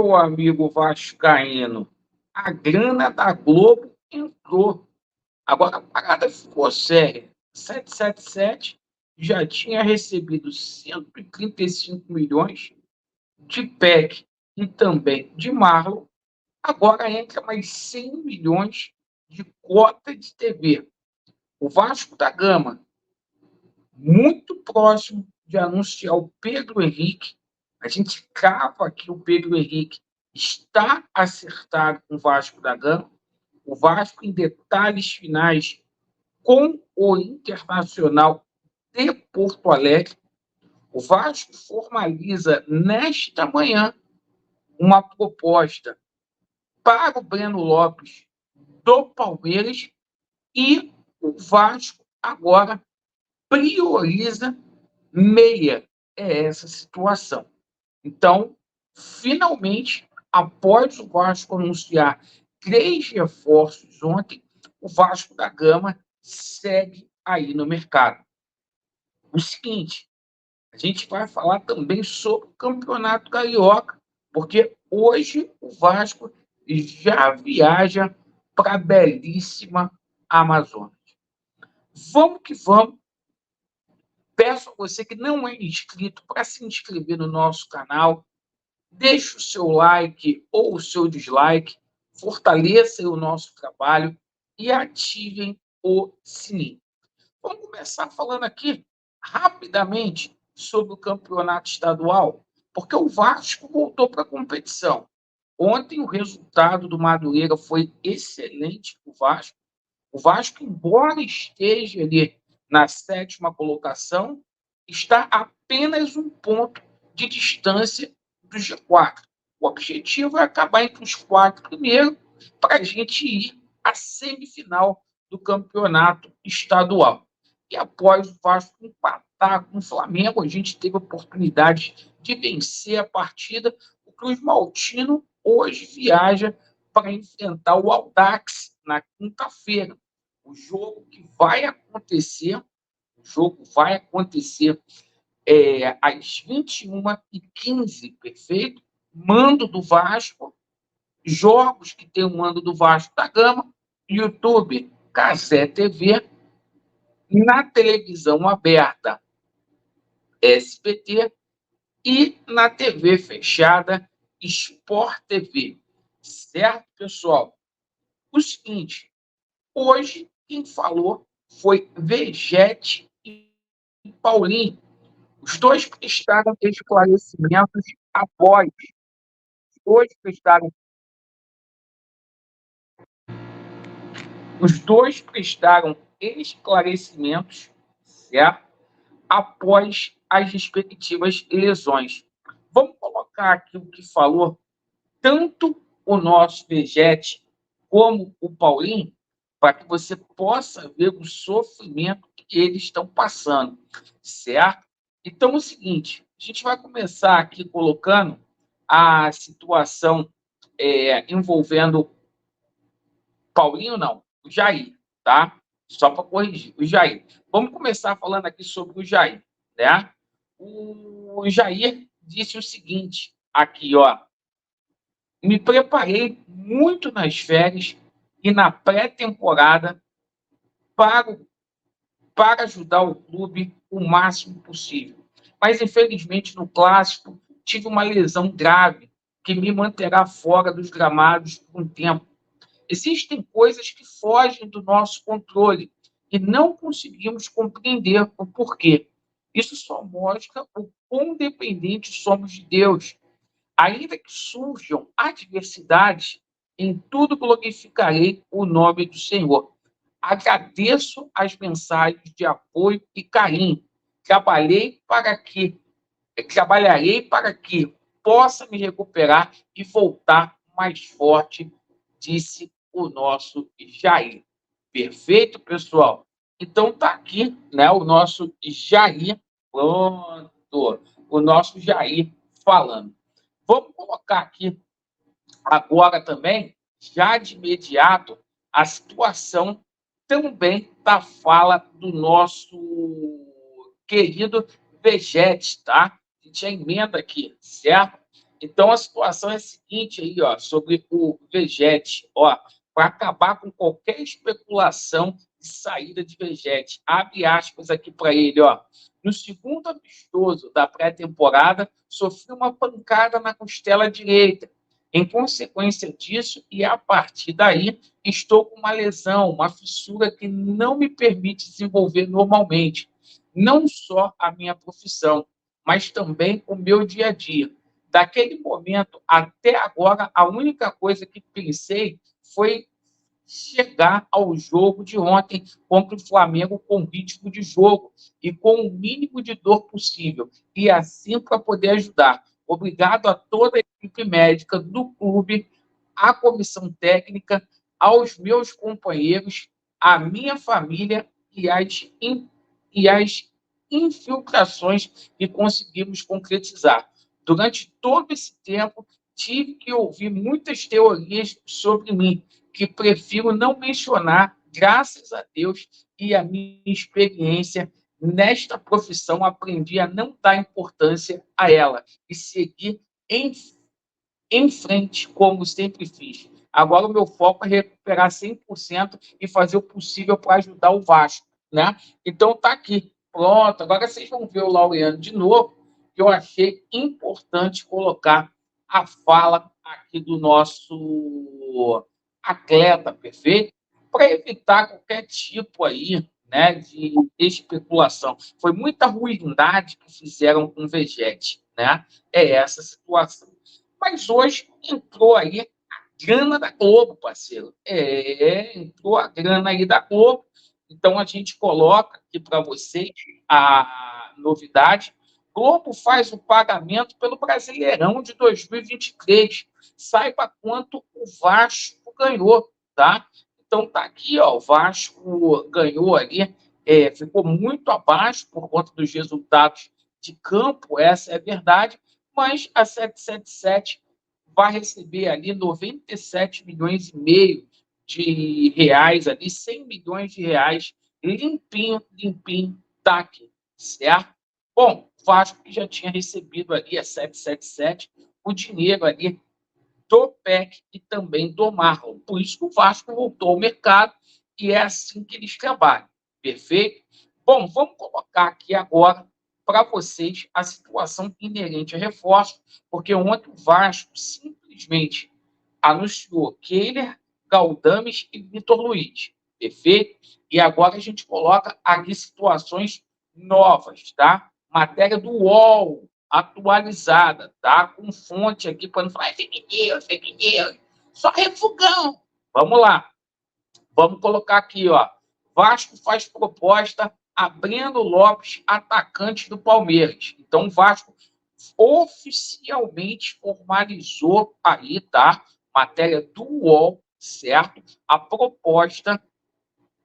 meu amigo vascaíno, a grana da Globo entrou. Agora a parada ficou séria. 777 já tinha recebido 135 milhões de PEC e também de Marlon. Agora entra mais 100 milhões de cota de TV. O Vasco da Gama, muito próximo de anunciar o Pedro Henrique. A gente crava que o Pedro Henrique está acertado com o Vasco da Gama. O Vasco, em detalhes finais, com o Internacional de Porto Alegre. O Vasco formaliza nesta manhã uma proposta para o Breno Lopes do Palmeiras e o Vasco agora prioriza meia. É essa situação. Então, finalmente, após o Vasco anunciar 3 reforços ontem, o Vasco da Gama segue aí no mercado. O seguinte, a gente vai falar também sobre o Campeonato Carioca, porque hoje o Vasco já viaja para a belíssima Amazonas. Vamos que vamos. Peço a você que não é inscrito para se inscrever no nosso canal. Deixe o seu like ou o seu dislike, fortaleça o nosso trabalho e ativem o sininho. Vamos começar falando aqui rapidamente sobre o campeonato estadual, porque o Vasco voltou para a competição. Ontem o resultado do Madureira foi excelente para o Vasco. O Vasco, embora esteja ali na 7ª colocação, está a apenas um ponto de distância do G4. O objetivo é acabar entre os 4 primeiros para a gente ir à semifinal do campeonato estadual. E após o Vasco empatar com o Flamengo, a gente teve a oportunidade de vencer a partida. O Cruz Maltino hoje viaja para enfrentar o Audax na quinta-feira. O jogo vai acontecer às 21h15, perfeito? Mando do Vasco, jogos que tem o mando do Vasco da Gama, YouTube, Cazé TV, na televisão aberta, SBT, e na TV fechada, Sport TV. Certo, pessoal? O seguinte, hoje quem falou foi Vegete e Paulinho. Os dois prestaram esclarecimentos após. Os dois prestaram esclarecimentos, certo? Após as respectivas lesões. Vamos colocar aqui o que falou tanto o nosso Vegete como o Paulinho, para que você possa ver o sofrimento que eles estão passando, certo? Então, é o seguinte, a gente vai começar aqui colocando a situação envolvendo Paulinho, não, o Jair, tá? Só para corrigir, o Jair. Vamos começar falando aqui sobre o Jair, né? O Jair disse o seguinte, aqui, ó. Me preparei muito nas férias e na pré-temporada para, para ajudar o clube o máximo possível. Mas, infelizmente, no Clássico, tive uma lesão grave que me manterá fora dos gramados por um tempo. Existem coisas que fogem do nosso controle e não conseguimos compreender o porquê. Isso só mostra o quão dependentes somos de Deus. Ainda que surjam adversidades, em tudo glorificarei o nome do Senhor. Agradeço as mensagens de apoio e carinho. Trabalharei para que possa me recuperar e voltar mais forte, disse o nosso Jair. Perfeito, pessoal? Então tá aqui, né, o nosso Jair, pronto, o nosso Jair falando. Vamos colocar aqui agora também, já de imediato, a situação também da fala do nosso querido Vegete, tá? A gente já emenda aqui, certo? Então, a situação é a seguinte aí, ó, sobre o Vegete, ó, para acabar com qualquer especulação de saída de Vegete. Abre aspas aqui para ele, ó. No segundo amistoso da pré-temporada, sofri uma pancada na costela direita. Em consequência disso, e a partir daí, estou com uma lesão, uma fissura que não me permite desenvolver normalmente, não só a minha profissão, mas também o meu dia a dia. Daquele momento até agora, a única coisa que pensei foi chegar ao jogo de ontem contra o Flamengo com ritmo de jogo e com o mínimo de dor possível, e assim para poder ajudar. Obrigado a toda a equipe médica do clube, à comissão técnica, aos meus companheiros, à minha família e as infiltrações que conseguimos concretizar. Durante todo esse tempo, tive que ouvir muitas teorias sobre mim, que prefiro não mencionar, graças a Deus e a minha experiência nesta profissão, aprendi a não dar importância a ela e seguir em frente, como sempre fiz. Agora o meu foco é recuperar 100% e fazer o possível para ajudar o Vasco, né? Então tá aqui, pronto. Agora vocês vão ver o Laureano de novo, que eu achei importante colocar a fala aqui do nosso atleta perfeito, para evitar qualquer tipo aí, né, de especulação. Foi muita ruindade que fizeram com o Vegete, né? É essa situação. Mas hoje entrou aí a grana da Globo, parceiro. Entrou a grana aí da Globo. Então a gente coloca aqui para vocês a novidade. Globo faz o pagamento pelo Brasileirão de 2023. Saiba quanto o Vasco ganhou, tá? Então tá aqui, ó, o Vasco ganhou ali, ficou muito abaixo por conta dos resultados de campo, essa é a verdade, mas a 777 vai receber ali 97 milhões e meio de reais, ali 100 milhões de reais, limpinho, limpinho, tá aqui, certo? Bom, o Vasco que já tinha recebido ali a 777, o dinheiro ali do PEC e também do Marlon. Por isso que o Vasco voltou ao mercado e é assim que eles trabalham. Perfeito? Bom, vamos colocar aqui agora para vocês a situação inerente a reforço, porque ontem o Vasco simplesmente anunciou Kehler, Galdames e Vitor Luiz. Perfeito? E agora a gente coloca aqui situações novas, tá? Matéria do UOL, atualizada, tá? Com fonte aqui para não falar fake news, fake news. Só refugão. Vamos lá. Vamos colocar aqui, ó. Vasco faz proposta a Breno Lopes, atacante do Palmeiras. Então, o Vasco oficialmente formalizou aí, tá? Matéria do UOL, certo? A proposta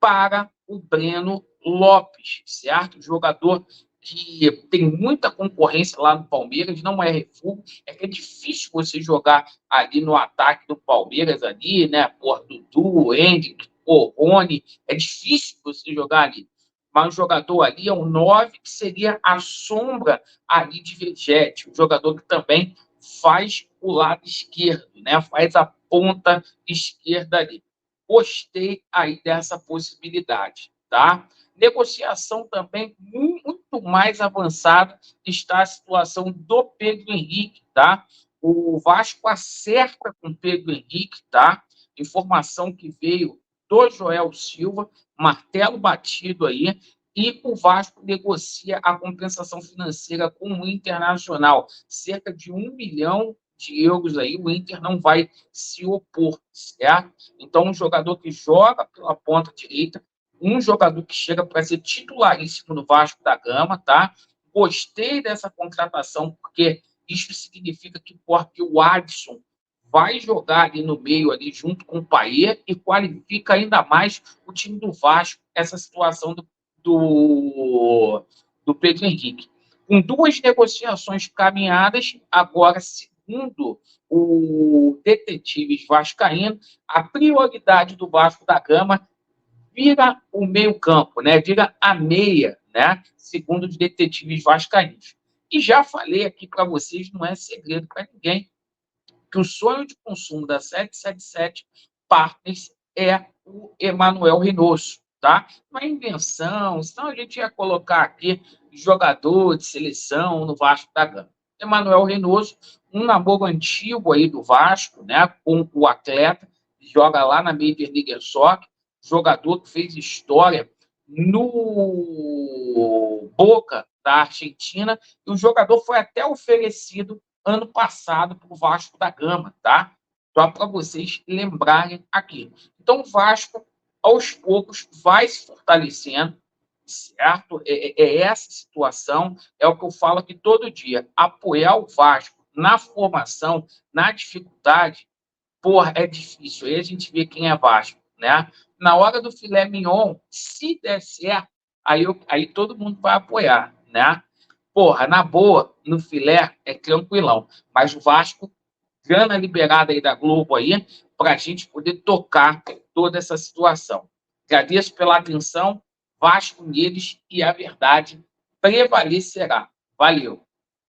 para o Breno Lopes, certo? Jogador que tem muita concorrência lá no Palmeiras, não é refúgio, é que é difícil você jogar ali no ataque do Palmeiras, ali, né? Por Dudu, Henrique, Rony, é difícil você jogar ali. Mas o jogador ali é um 9 que seria a sombra ali de Vegete, um jogador que também faz o lado esquerdo, né? Faz a ponta esquerda ali. Gostei aí dessa possibilidade, tá? Negociação também muito mais avançada está a situação do Pedro Henrique, tá? O Vasco acerta com o Pedro Henrique, tá? Informação que veio do Joel Silva, martelo batido aí, e o Vasco negocia a compensação financeira com o Internacional, cerca de 1 milhão de euros aí, o Inter não vai se opor, certo? Então, um jogador que joga pela ponta direita, um jogador que chega para ser titularíssimo no Vasco da Gama, tá? Gostei dessa contratação, porque isso significa que o Adson vai jogar ali no meio, ali junto com o Payet, e qualifica ainda mais o time do Vasco, essa situação do Pedro Henrique. Com duas negociações caminhadas, agora, segundo o Detetives Vascaíno, a prioridade do Vasco da Gama vira o meio-campo, né? Vira a meia, né? Segundo os detetives vascaínos. E já falei aqui para vocês, não é segredo para ninguém, que o sonho de consumo da 777 Partners é o Emanuel Reynoso, tá? Uma invenção, senão a gente ia colocar aqui jogador de seleção no Vasco da Gama. Emanuel Reynoso, um namoro antigo aí do Vasco, né, com o atleta, joga lá na Major League Soccer, jogador que fez história no Boca da Argentina, e o jogador foi até oferecido ano passado para o Vasco da Gama, tá? Só para vocês lembrarem aqui. Então, o Vasco, aos poucos, vai se fortalecendo, certo? É essa situação, é o que eu falo aqui todo dia. Apoiar o Vasco na formação, na dificuldade, porra, é difícil. Aí a gente vê quem é Vasco, né? Na hora do filé mignon, se der certo, aí todo mundo vai apoiar, né? Porra, na boa, no filé é tranquilão. Mas o Vasco, grana liberada aí da Globo aí, para a gente poder tocar toda essa situação. Agradeço pela atenção, Vasco neles e a verdade prevalecerá. Valeu.